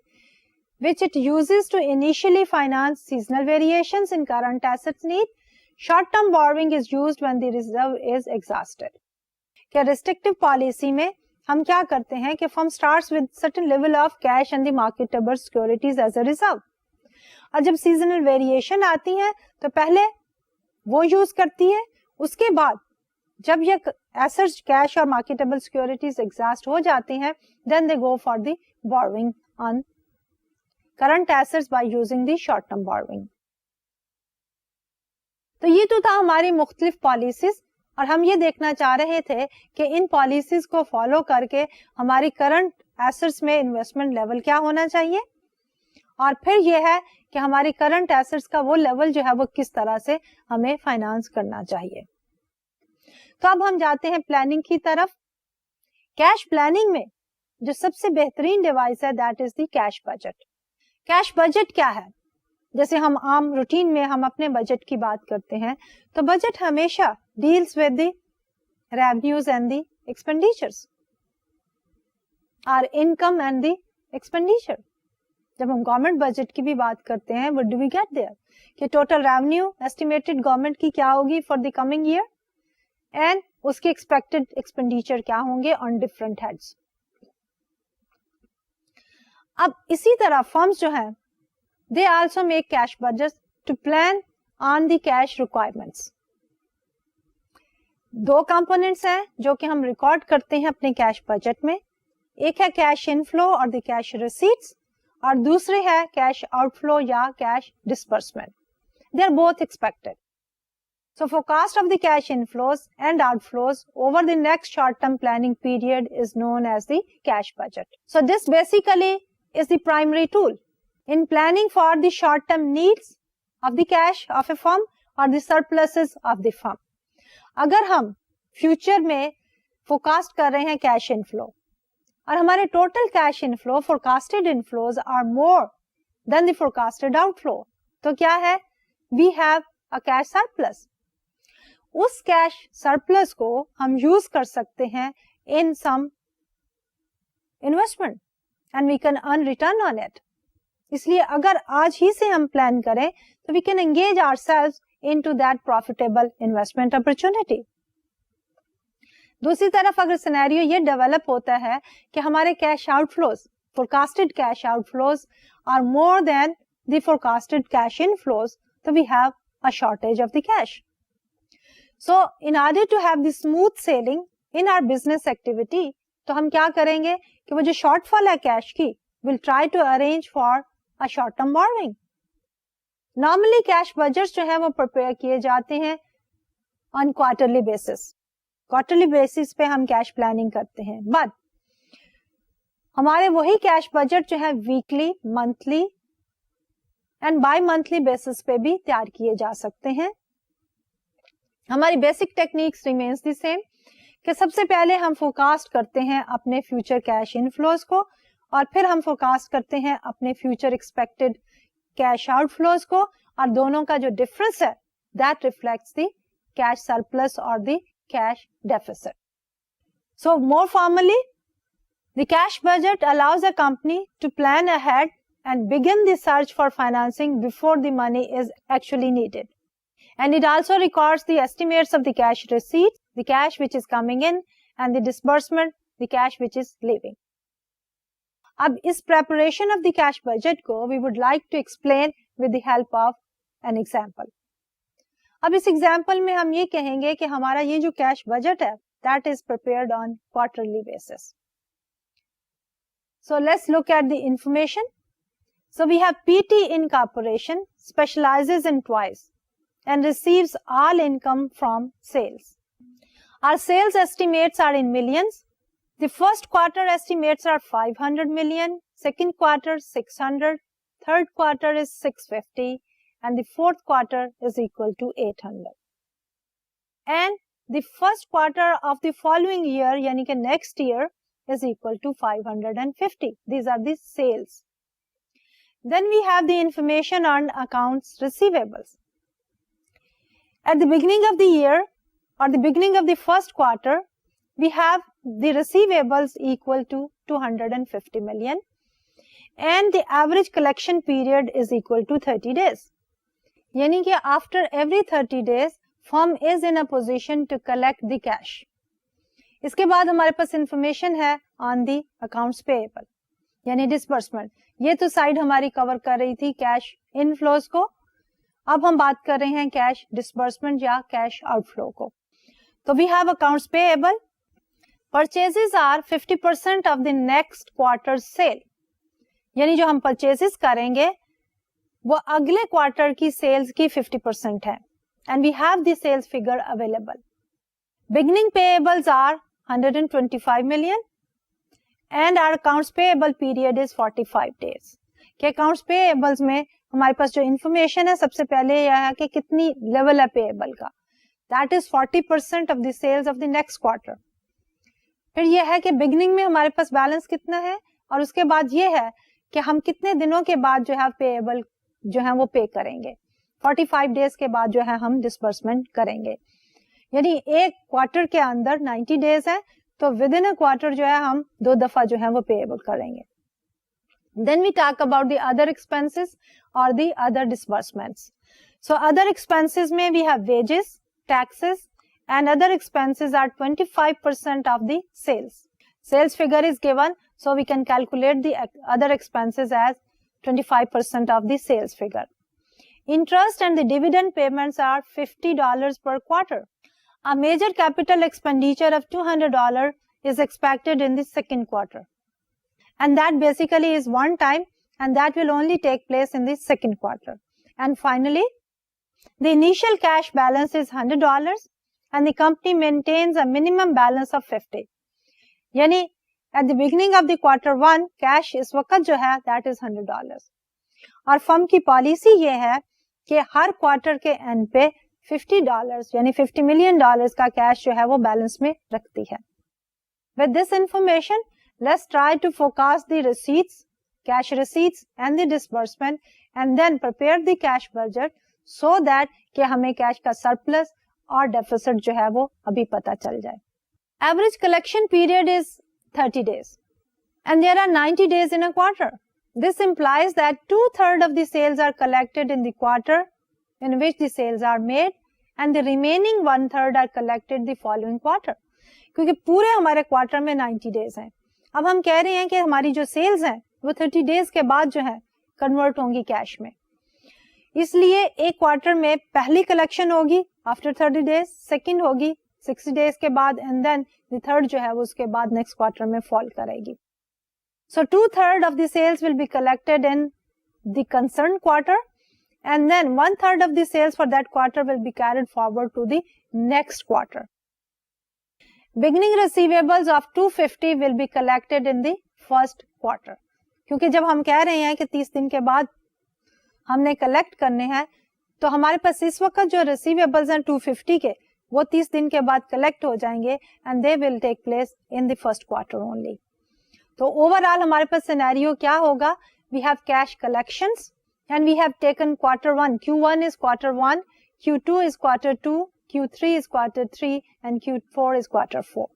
which it uses to initially finance seasonal variations in current assets need. Short-term borrowing is used when the reserve is exhausted. क्या restrictive policy में हम क्या करते हैं कि firm starts with certain level of cash and the marketable securities as a reserve. और जब seasonal variation आती है तो पहले वो use करती है, उसके बाद जब ये assets, cash और marketable securities exhaust हो जाती हैं, then they go for the borrowing on current assets by using the short term borrowing. तो ये तो था हमारी मुख्तलिफ पॉलिसीज और हम ये देखना चाह रहे थे कि इन पॉलिसीज को फॉलो करके हमारी करंट एसेट्स में इन्वेस्टमेंट लेवल क्या होना चाहिए और फिर ये है कि हमारी करंट एसेट्स का वो लेवल जो है वो किस तरह से हमें फाइनेंस करना चाहिए. तो अब हम जाते हैं प्लानिंग की तरफ. कैश प्लानिंग में जो सबसे बेहतरीन डिवाइस है that is the cash budget. Cash budget क्या है? जैसे हम आम रूटीन में हम अपने बजट की बात करते हैं तो बजट हमेशा deals with the revenues and the expenditures, or income and the expenditure. जब हम गवर्नमेंट बजट की भी बात करते हैं what do we get there कि टोटल रेवेन्यू एस्टिमेटेड गवर्नमेंट की क्या होगी for the coming year and उसके एक्सपेक्टेड एक्सपेंडिचर क्या होंगे ऑन डिफरेंट हेड्स. अब इसी तरह फर्म्स जो है they also make cash budget to plan on the cash requirements. दो कंपोनेंट्स हैं जो कि हम रिकॉर्ड करते हैं अपने कैश बजट में. एक है कैश इनफ्लो और द कैश रिसीट्स और दूसरे है कैश आउटफ्लो या cash disbursement. They are both expected. So forecast of the cash inflows and outflows over the next short-term planning period is known as the cash budget. So this basically is the primary tool in planning for the short-term needs of the cash of a firm or the surpluses of the firm. अगर हम future में forecast कर रहे हैं cash inflow और हमारे total cash inflow forecasted inflows are more than the forecasted outflow, तो क्या है? We have a cash surplus. उस कैश सरप्लस को हम यूज कर सकते हैं in some investment and we can earn return on it. इसलिए अगर आज ही से हम प्लान करें तो we can engage ourselves into that profitable investment opportunity. दूसरी तरफ अगर सिनेरियो ये डेवलप होता है कि हमारे cash outflows, forecasted cash outflows are more than the forecasted cash inflows, तो we have a shortage of the cash. So in order to have the smooth sailing in our business activity, तो हम क्या करेंगे कि वो जो shortfall है cash की, will try to arrange for a short term borrowing. Normally cash budgets जो है वो प्रिपेयर किए जाते हैं on quarterly basis. Quarterly basis पे हम कैश प्लानिंग करते हैं, बट हमारे वही कैश बजट जो है weekly, monthly and by monthly basis पे भी तैयार किए जा सकते हैं। हमारी basic techniques remains the same कि सबसे पहले हम फोरकास्ट करते हैं अपने फ्यूचर कैश इनफ्लोज को, और फिर हम फोरकास्ट करते हैं अपने फ्यूचर एक्सपेक्टेड कैश आउटफ्लोज को, और दोनों का जो डिफरेंस है that reflects the cash surplus और the cash deficit. So more formally, the cash budget allows a company to plan ahead and begin the search for financing before the money is actually needed. And it also records the estimates of the cash receipts, the cash which is coming in, and the disbursement, the cash which is leaving. अब इस preparation of the cash budget को we would like to explain with the help of an example. अब इस example में हम ये कहेंगे कि हमारा ये जो कैश बजट है that is prepared on quarterly basis. So let's look at the information. So we have PT incorporation specializes in toys and receives all income from sales. Our sales estimates are in millions. The first quarter estimates are 500 million, second quarter 600, third quarter is 650, and the fourth quarter is equal to 800. And the first quarter of the following year, यानी कि next year, is equal to 550. These are the sales. Then we have the information on accounts receivables. At the beginning of the year or the beginning of the first quarter, we have the receivables equal to 250 million, and the average collection period is equal to 30 days. यानी कि after every 30 days firm is in a position to collect the cash. इसके बाद हमारे पास information है on the accounts payable यानी disbursement. ये तो साइड हमारी कवर कर रही थी कैश इनफ्लोज को, अब हम बात कर रहे हैं कैश डिसबर्समेंट या कैश आउटफ्लो को। तो we have accounts payable. Purchases are 50% of the next quarter sale, यानी जो हम परचेजेस करेंगे वो अगले क्वार्टर की सेल्स की 50% है, and we have the sales figure available. Beginning payables are 125 million and our accounts payable period is 45 days। कि अकाउंट्स पेएबल्स में हमारे पास जो इंफॉर्मेशन है सबसे पहले यह है कि कितनी लेवल है पेएबल का, that is 40% of the sales of the next quarter. फिर यह है कि बिगिनिंग में हमारे पास बैलेंस कितना है, और उसके बाद ये है कि हम कितने दिनों के बाद जो है पेएबल जो है वो पे करेंगे। 45 days के बाद जो है हम डिसबर्समेंट करेंगे, यानी एक क्वार्टर के अंदर 90 days है, तो विद इन अ क्वार्टर जो है हम 2 दफा जो है वो पेएबल करेंगे। Then we talk about the other expenses और the other disbursements. So other expenses में we have wages, taxes and other expenses are 25% of the sales. Sales figure is given, so we can calculate the other expenses as 25% of the sales figure. Interest and the dividend payments are $50 per quarter. A major capital expenditure of $200 is expected in the second quarter. And that basically is one time, and that will only take place in the second quarter. And finally, the initial cash balance is $100 and the company maintains a minimum balance of 50. यानी at the beginning of the quarter 1 cash इस वक्त जो है that is $100, और firm की policy ये है कि हर क्वार्टर के एंड पे $50 यानी $50 million का कैश जो है वो बैलेंस में रखती है। With this information, let's try to forecast the receipts, cash receipts and the disbursement, and then prepare the cash budget so that कि हमें कैश का सरप्लस और डेफिसिट जो है वो अभी पता चल जाए। Average collection period is 30 days and there are 90 days in a quarter. This implies that 2/3 of the sales are collected in the quarter in which the sales are made and the remaining 1/3 are collected the following quarter. क्योंकि पूरे हमारे quarter में 90 days हैं. अब हम कह रहे हैं कि हमारी जो सेल्स हैं वो 30 डेज के बाद जो है कन्वर्ट होंगी कैश में. इसलिए एक क्वार्टर में पहली कलेक्शन होगी आफ्टर 30 डेज, सेकंड होगी 60 डेज के बाद, एंड देन द थर्ड जो है वो उसके बाद नेक्स्ट क्वार्टर में फॉल करेगी. So 2/3 of the sales will be collected in the concerned quarter, and then 1/3 of the sales for that quarter will be carried forward to the next quarter. Beginning receivables of 250 will be collected in the first quarter. क्योंकि जब हम कह रहे हैं कि 30 दिन के बाद हमने कलेक्ट करने हैं, तो हमारे पास इस वक्त जो रिसीवेबल्स हैं 250 के, वो 30 दिन के बाद कलेक्ट हो जाएंगे and they will take place in the first quarter only. तो ओवरऑल हमारे पास सिनेरियो क्या होगा? We have cash collections and we have taken quarter 1. Q1 is quarter 1, Q2 is quarter 2, Q3 is quarter 3 and Q4 is quarter 4.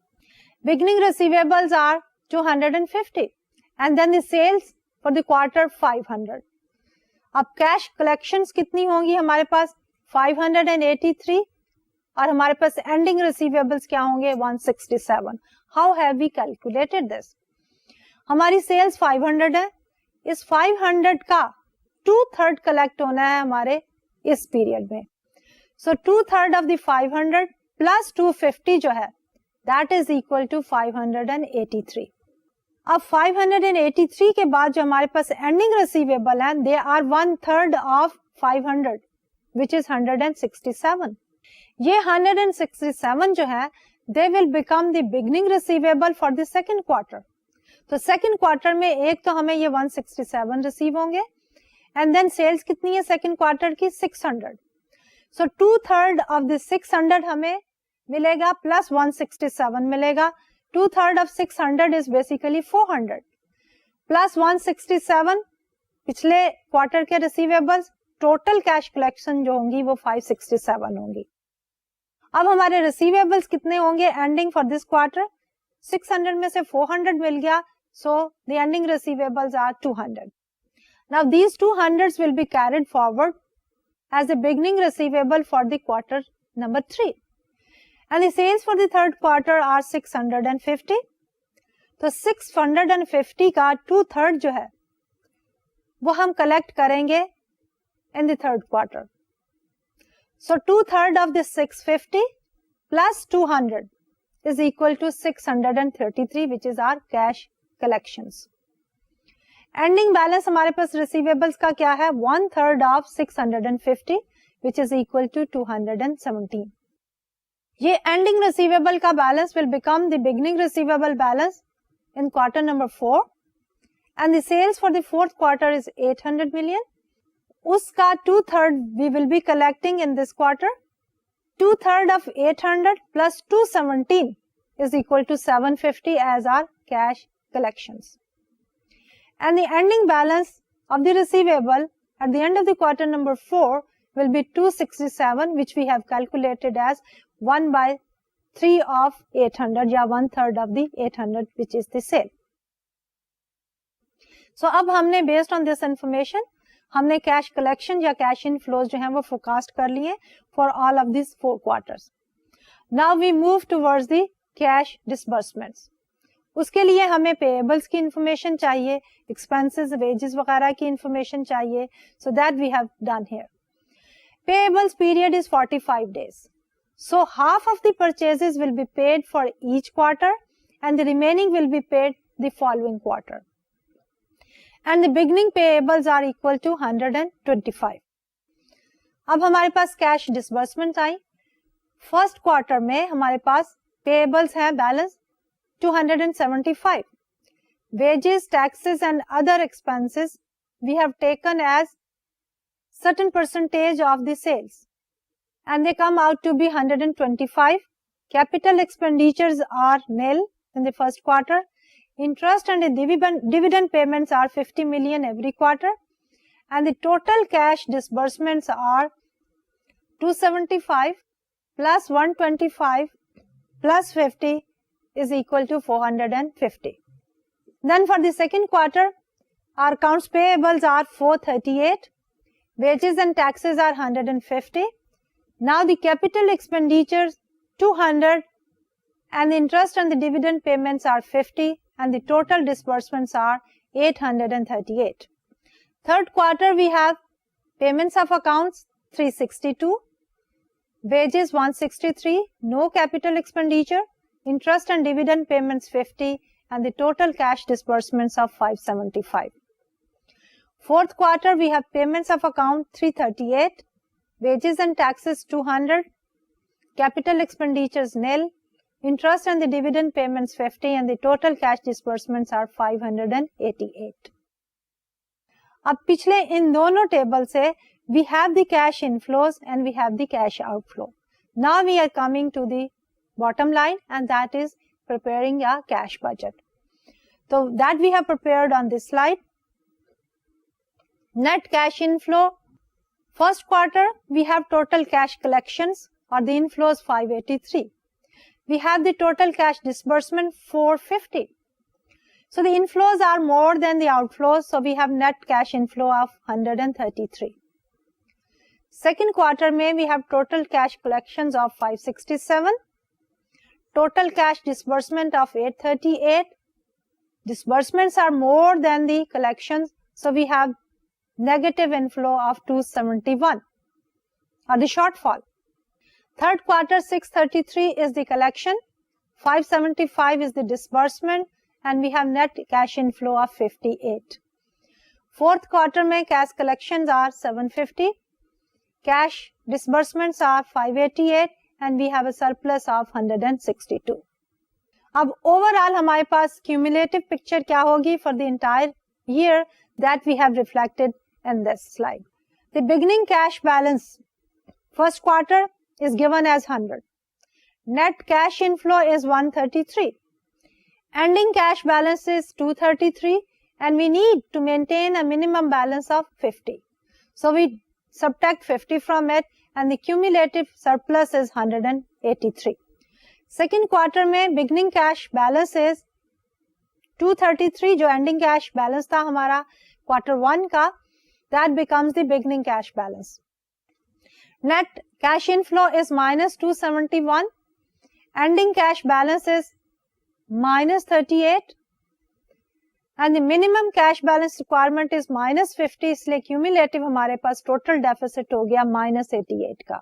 Beginning receivables are 250 and then the sales for the quarter 500. अब cash collections कितनी होंगी हमारे पास? 583 और हमारे पास ending receivables क्या होंगे? 167. How have we calculated this? हमारी sales 500 है, इस 500 का 2/3 कलेक्ट होना है हमारे इस पीरियड में. सो 2/3 ऑफ द 500 प्लस 250 जो है दैट इज इक्वल टू 583. अब 583 के बाद जो हमारे पास एंडिंग रिसीवेबल है, they are 1/3 of 500 which is 167. ये 167 जो है they will become the beginning receivable for the second quarter. तो सेकेंड क्वार्टर में एक तो हमें ये 167 रिसीव होंगे एंड देन सेल्स कितनी है सेकेंड क्वार्टर की? 600. सो 2/3 ऑफ द 600 हमें मिलेगा प्लस 167 मिलेगा. 2/3 ऑफ 600 इज बेसिकली 400 प्लस 167 पिछले क्वार्टर के रिसीवेबल्स. टोटल कैश कलेक्शन जो होंगी वो 567 होंगी. अब हमारे रिसीवेबल्स कितने होंगे एंडिंग फॉर दिस क्वार्टर? 600 में से 400 मिल गया, so the ending receivables are 200. Now these 200s will be carried forward as the beginning receivable for the quarter number 3. And the sales for the third quarter are 650. तो 650 का 2/3 जो है वो हम collect करेंगे in the third quarter. So 2/3 of the 650 plus 200 is equal to 633 which is our cash collections. Ending balance हमारे पास receivables का क्या है? 1/3 of 650 which is equal to 217. ये ending receivable का balance will become the beginning receivable balance in quarter number 4 and the sales for the fourth quarter is 800 million. उसका 2/3 we will be collecting in this quarter. 2/3 of 800 plus 217 is equal to 750 as our cash collections. And the ending balance of the receivable at the end of the quarter number 4 will be 267 which we have calculated as 1/3 of 800 या 1/3 of the 800 which is the sale. So अब हमने based on this information हमने cash collection या cash inflows जो हैं वो forecast कर लिए for all of this 4 quarters. Now we move towards the cash disbursements. उसके लिए हमें पेएबल्स की इंफॉर्मेशन चाहिए, एक्सपेंसेस, वेजेस वगैरह की इंफॉर्मेशन चाहिए. So that we have done here. Payables period is 45 days. So half of the purchases will be paid for each quarter and the remaining will be paid the following quarter. And the beginning payables are equal to 125. अब हमारे पास cash disbursement आई. First quarter में हमारे पास payables है balance 275. Wages, taxes and other expenses we have taken as certain percentage of the sales and they come out to be 125. Capital expenditures are nil in the first quarter. Interest and dividend payments are 50 million every quarter and the total cash disbursements are 275 plus 125 plus 50 is equal to 450. Then for the second quarter, our accounts payables are 438, wages and taxes are 150. Now the capital expenditures 200, and the interest and the dividend payments are 50, and the total disbursements are 838. Third quarter, we have payments of accounts 362, wages 163, no capital expenditure, interest and dividend payments 50, and the total cash disbursements of 575. Fourth quarter, we have payments of account 338, wages and taxes 200, capital expenditures nil, interest and the dividend payments 50, and the total cash disbursements are 588. अब पिछले इन दोनों table से we have the cash inflows and we have the cash outflow. Now we are coming to the bottom line, and that is preparing a cash budget. So that we have prepared on this slide. Net cash inflow. First quarter, we have total cash collections or the inflows 583. We have the total cash disbursement 450. So the inflows are more than the outflows, so we have net cash inflow of 133. Second quarter में we have total cash collections of 567, total cash disbursement of 838. Disbursements are more than the collections, so we have negative inflow of 271 or the shortfall. Third quarter 633 is the collection, 575 is the disbursement, and we have net cash inflow of 58. Fourth quarter में cash collections are 750, cash disbursements are 588, and we have a surplus of 162. अब overall हमारे पास cumulative picture क्या होगी for the entire year that we have reflected in this slide. The beginning cash balance first quarter is given as 100. Net cash inflow is 133. Ending cash balance is 233, and we need to maintain a minimum balance of 50. So we subtract 50 from it, and the cumulative surplus is 183. Second quarter में beginning cash balance is 233, जो ending cash balance था हमारा quarter 1 का, that becomes the beginning cash balance. Net cash inflow is minus 271, ending cash balance is minus 38, and the minimum cash balance requirement is minus 50, इसलिए cumulative हमारे पास total deficit हो गया minus 88 का.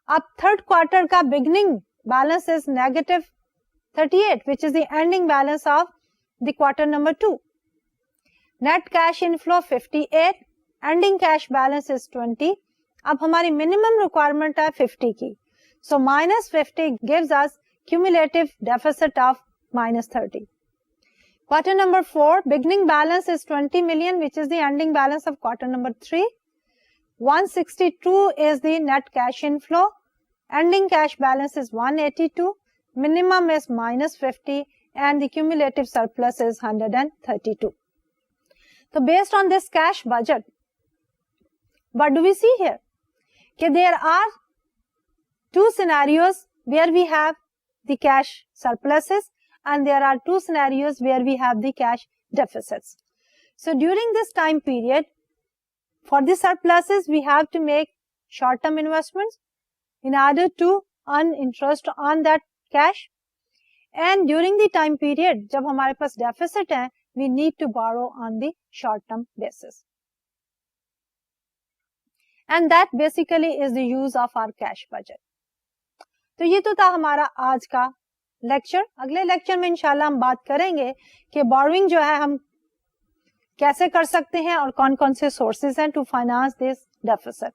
अब third quarter का beginning balance is negative 38, which is the ending balance of the quarter number 2. Net cash inflow 58, ending cash balance is 20. अब हमारी minimum requirement है 50 की. So minus 50 gives us cumulative deficit of minus 30. Quarter number 4, beginning balance is 20 million, which is the ending balance of quarter number 3. 162 is the net cash inflow. Ending cash balance is 182. Minimum is minus 50, and the cumulative surplus is 132. So based on this cash budget, what do we see here? Okay, there are two scenarios where we have the cash surpluses, and there are two scenarios where we have the cash deficits. So during this time period, for the surpluses, we have to make short-term investments in order to earn interest on that cash. And during the time period, जब हमारे पास deficit है, we need to borrow on the short-term basis. And that basically is the use of our cash budget. तो ये तो था हमारा आज का लेक्चर. अगले लेक्चर में इंशाल्लाह हम बात करेंगे कि बोरोइंग जो है हम कैसे कर सकते हैं और कौन कौन से सोर्सेज हैं टू फाइनेंस दिस डेफिसिट.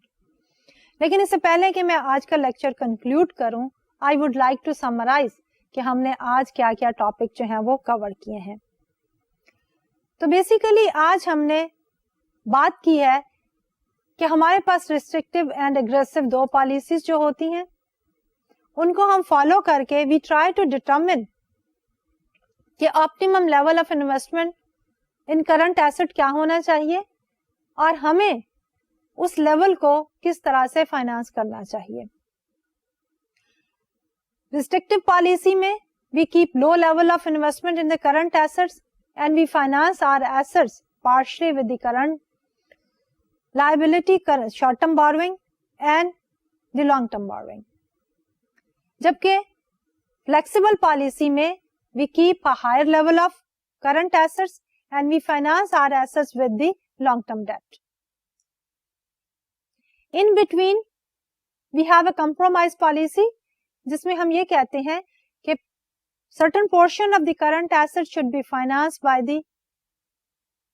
लेकिन इससे पहले कि मैं आज का लेक्चर कंक्लूड करूं, I would like to summarize कि हमने आज क्या क्या टॉपिक जो हैं वो कवर किए हैं. तो बेसिकली आज हमने बात की है कि हमारे पास रिस्ट्रिक्टिव एंड एग्रेसिव दो पॉलिसीज जो होती हैं, उनको हम फॉलो करके वी ट्राई टू डिटरमिन कि optimum level of investment in current asset क्या होना चाहिए और हमें उस लेवल को किस तरह से फाइनेंस करना चाहिए. रिस्ट्रिक्टिव पॉलिसी में we keep low level of investment in the current assets and we finance our assets partially with the current liability, short term borrowing and the long term borrowing. जबकि flexible policy में we keep a higher level of current assets and we finance our assets with the long term debt. In between we have a compromise policy जिसमें हम ये कहते हैं कि certain portion of the current assets should be financed by the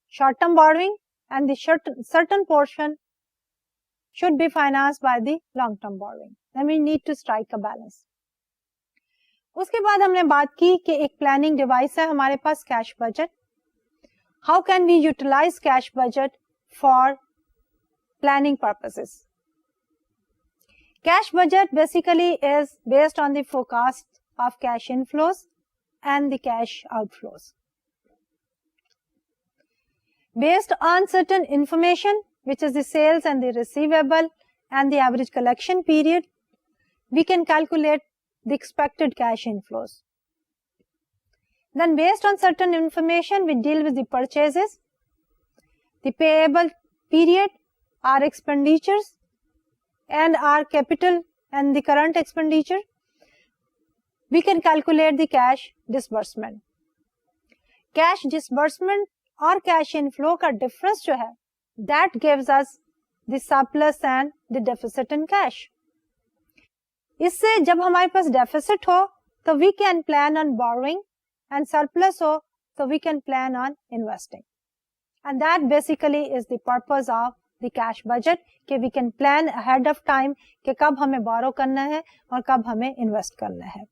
short term borrowing and the certain portion should be financed by the long term borrowing. Then we need to strike a balance. उसके बाद हमने बात की कि एक planning device है हमारे पास cash budget. How can we utilise cash budget for planning purposes. Cash budget basically is based on the forecast of cash inflows and the cash outflows. Based on certain information, which is the sales and the receivable and the average collection period, we can calculate the expected cash inflows. Then based on certain information, we deal with the purchases, the payable period, our expenditures, and our capital and the current expenditure. We can calculate the cash disbursement. Cash disbursement और cash inflow का difference जो है that gives us the surplus and the deficit in cash. इससे जब हमारे पास deficit हो तो we can plan on borrowing and surplus हो तो we can plan on investing. And that basically is the purpose of the cash budget कि we can plan ahead of time कि कब हमें बोरो करना है और कब हमें इन्वेस्ट करना है.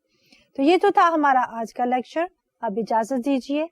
तो ये तो था हमारा आज का लेक्चर. अब इजाजत दीजिए.